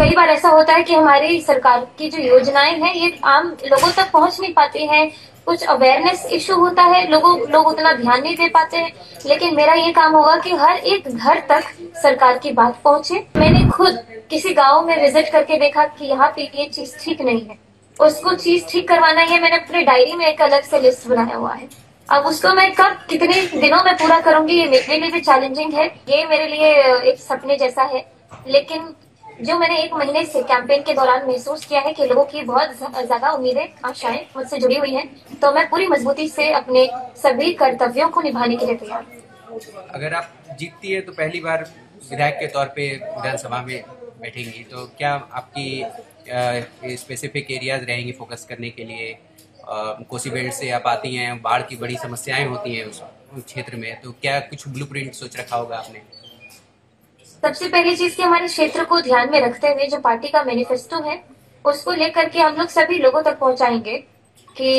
कई बार ऐसा होता है कि हमारी सरकार की जो योजनाएं हैं ये आम लोगों तक पहुंच नहीं पाती हैं। कुछ अवेयरनेस इशू होता है, लोग उतना ध्यान नहीं दे पाते हैं। लेकिन मेरा ये काम होगा कि हर एक घर तक सरकार की बात पहुंचे। मैंने खुद किसी गांव में विजिट करके देखा कि यहाँ पे ये चीज ठीक नहीं है, उसको चीज ठीक करवाना है। मैंने अपने डायरी में एक अलग से लिस्ट बनाया हुआ है। अब उसको मैं कब कितने दिनों में पूरा करूंगी ये मेरे लिए भी चैलेंजिंग है। ये मेरे लिए एक सपने जैसा है। लेकिन जो मैंने एक महीने से कैंपेन के दौरान महसूस किया है कि लोगों की बहुत ज्यादा उम्मीदें आशाएं मुझसे जुड़ी हुई हैं, तो मैं पूरी मजबूती से अपने सभी कर्तव्यों को निभाने के लिए तैयार हूँ। अगर आप जीतती है तो पहली बार विधायक के तौर पे विधानसभा में बैठेंगी, तो क्या आपकी स्पेसिफिक एरियाज रहेंगी फोकस करने के लिए? कोसी बेल्ट से आप आती हैं, बाढ़ की बड़ी समस्याएं होती हैं उस क्षेत्र में, तो क्या कुछ ब्लूप्रिंट सोच रखा होगा आपने? सबसे पहली चीज की हमारे क्षेत्र को ध्यान में रखते हुए जो पार्टी का मैनिफेस्टो है उसको लेकर के हम लोग सभी लोगों तक पहुंचाएंगे। कि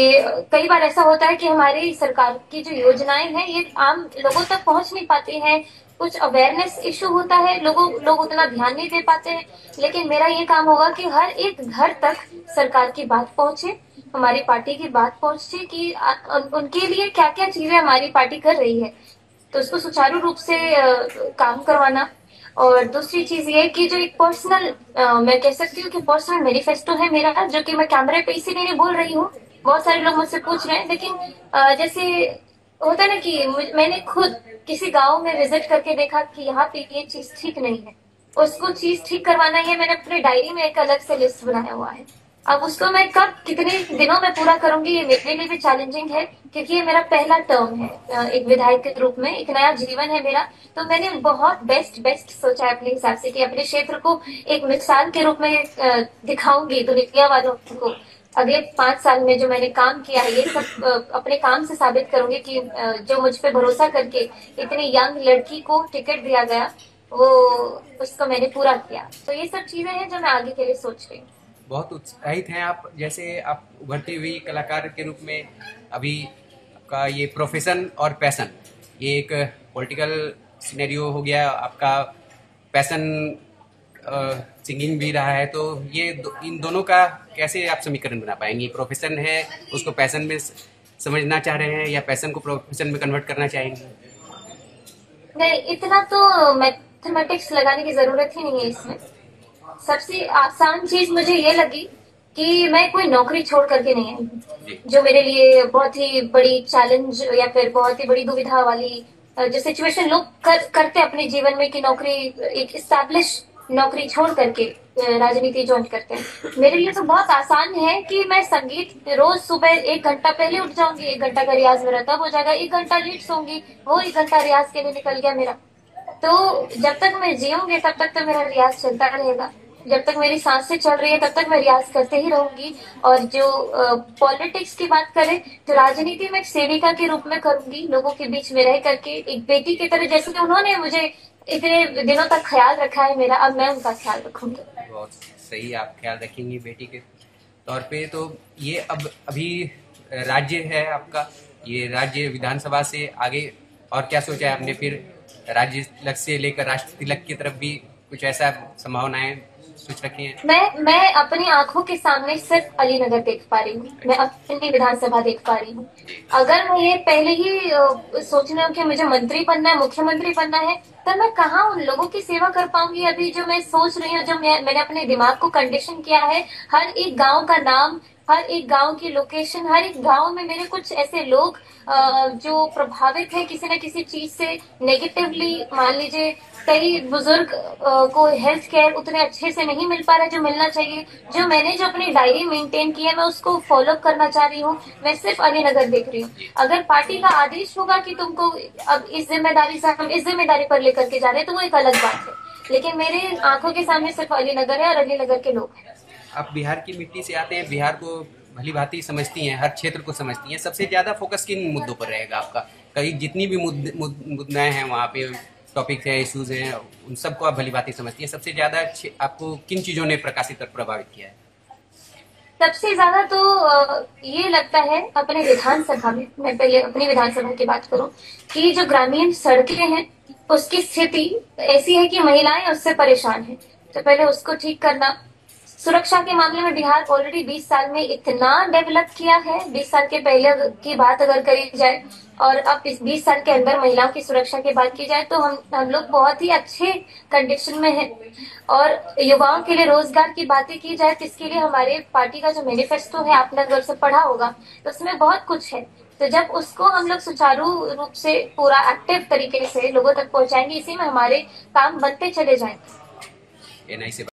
कई बार ऐसा होता है कि हमारी सरकार की जो योजनाएं हैं ये आम लोगों तक पहुंच नहीं पाती हैं। कुछ अवेयरनेस इशू होता है, लोग उतना ध्यान नहीं दे पाते हैं। लेकिन मेरा ये काम होगा कि हर एक घर तक सरकार की बात पहुंचे, हमारी पार्टी की बात पहुंचे कि उनके लिए क्या क्या चीजें हमारी पार्टी कर रही है, तो उसको सुचारू रूप से काम करवाना। और दूसरी चीज ये कि जो एक पर्सनल मैं कह सकती हूँ कि पर्सनल मैनिफेस्टो है मेरा, जो कि मैं कैमरे पे इसीलिए नहीं बोल रही हूँ। बहुत सारे लोग मुझसे पूछ रहे हैं, लेकिन जैसे होता है ना कि मैंने खुद किसी गांव में विजिट करके देखा कि यहाँ पे ये चीज ठीक नहीं है, उसको चीज ठीक करवाना है। मैंने अपने डायरी में एक अलग से लिस्ट बनाया हुआ है। अब उसको मैं कब कितने दिनों में पूरा करूंगी ये मेरे लिए भी चैलेंजिंग है, क्योंकि ये मेरा पहला टर्म है एक विधायक के रूप में, एक नया जीवन है मेरा। तो मैंने बहुत बेस्ट सोचा है अपने हिसाब से कि अपने क्षेत्र को एक मिसाल के रूप में दिखाऊंगी दुनिया वालों को। अगले 5 साल में जो मैंने काम किया है ये सब अपने काम से साबित करूंगी कि जो मुझ पे भरोसा करके इतनी यंग लड़की को टिकट दिया गया वो उसको मैंने पूरा किया। तो ये सब चीजें हैं जो मैं आगे के लिए सोच रही हूँ। बहुत उत्साहित हैं आप, जैसे आप उभरती हुई कलाकार के रूप में अभी आपका ये प्रोफेशन और पैशन, ये एक पॉलिटिकल सिनेरियो हो गया, आपका पैशन सिंगिंग भी रहा है, तो ये इन दोनों का कैसे आप समीकरण बना पाएंगी? प्रोफेशन है उसको पैशन में समझना चाह रहे हैं या पैशन को प्रोफेशन में कन्वर्ट करना चाहेंगे? नहीं, इतना तो मैथमेटिक्स लगाने की जरूरत ही नहीं है इसमें। सबसे आसान चीज मुझे ये लगी कि मैं कोई नौकरी छोड़ करके नहीं आई, जो मेरे लिए बहुत ही बड़ी चैलेंज या फिर बहुत ही बड़ी दुविधा वाली जो सिचुएशन लोग करते अपने जीवन में कि नौकरी, एक स्टैब्लिश नौकरी छोड़ करके राजनीति ज्वाइन करते हैं। मेरे लिए तो बहुत आसान है कि मैं संगीत रोज सुबह 1 घंटा पहले उठ जाऊंगी, 1 घंटा का रियाज मेरा तब हो जाएगा, 1 घंटा लेट सोऊंगी, वो 1 घंटा रियाज के लिए निकल गया मेरा। तो जब तक मैं जीऊंगी तब तक तो मेरा रियाज चलता रहेगा, जब तक मेरी सांसें चल रही है तब तक मैं रियाज करते ही रहूंगी। और जो पॉलिटिक्स की बात करें तो राजनीति में एक सेविका के रूप में करूंगी, लोगों के बीच में रह करके एक बेटी की तरह। जैसे उन्होंने मुझे इतने दिनों तक ख्याल रखा है मेरा, अब मैं उनका ख्याल रखूंगी। बहुत सही, आप ख्याल रखेंगी बेटी के तौर पे। तो ये अब अभी राज्य है आपका, ये राज्य विधानसभा से आगे और क्या सोचा है आपने? फिर राज्य तिलक से लेकर राष्ट्र तिलक की तरफ भी कुछ ऐसा संभावनाएं सोच रखी हैं? मैं अपनी आंखों के सामने सिर्फ अलीनगर देख पा रही हूँ, मैं अपनी विधानसभा देख पा रही हूँ। अगर मैं ये पहले ही सोच रही हूँ कि मुझे मंत्री बनना है, मुख्यमंत्री बनना है, तब मैं कहाँ उन लोगों की सेवा कर पाऊंगी? अभी जो मैं सोच रही हूँ, जो मैंने अपने दिमाग को कंडीशन किया है, हर एक गांव का नाम, हर एक गांव की लोकेशन, हर एक गांव में मेरे कुछ ऐसे लोग जो प्रभावित है किसी न किसी चीज से नेगेटिवली। मान लीजिए कई बुजुर्ग को हेल्थ केयर उतने अच्छे से नहीं मिल पा रहा है जो मिलना चाहिए। जो अपनी डायरी मेंटेन की है मैं उसको फॉलो करना चाह रही हूँ। मैं सिर्फ अलीनगर देख रही हूँ। अगर पार्टी का आदेश होगा कि तुमको अब इस जिम्मेदारी से हम इस जिम्मेदारी पर लेकर के जा रहे हैं तो वो एक अलग बात है, लेकिन मेरे आंखों के सामने सिर्फ अलीनगर है और अलीनगर के लोग हैं। आप बिहार की मिट्टी से आते हैं, बिहार को भली भांति समझती हैं, हर क्षेत्र को समझती हैं। सबसे ज्यादा फोकस किन मुद्दों पर रहेगा आपका? कई जितनी भी मुद्दे हैं वहाँ पे, टॉपिक है, इश्यूज हैं, उन सबको आप भली भांति समझती हैं। सबसे ज्यादा आपको किन चीजों ने प्रकाशित और प्रभावित किया है? सबसे ज्यादा तो ये लगता है अपने विधानसभा में, मैं पहले अपनी विधानसभा की बात करूं, कि जो ग्रामीण सड़कें हैं उसकी स्थिति ऐसी है कि महिलाएं उससे परेशान हैं। तो पहले उसको ठीक करना। सुरक्षा के मामले में बिहार ऑलरेडी 20 साल में इतना डेवलप किया है, 20 साल के पहले की बात अगर करी जाए और अब इस 20 साल के अंदर महिलाओं की सुरक्षा की बात की जाए तो हम लोग बहुत ही अच्छे कंडीशन में हैं। और युवाओं के लिए रोजगार की बातें की जाए तो इसके लिए हमारे पार्टी का जो मैनिफेस्टो है, आपने अगर से पढ़ा होगा तो उसमें बहुत कुछ है। तो जब उसको हम लोग सुचारू रूप से पूरा एक्टिव तरीके से लोगों तक पहुंचाएंगे, इसी में हमारे काम बनते चले जाएंगे। एनआई से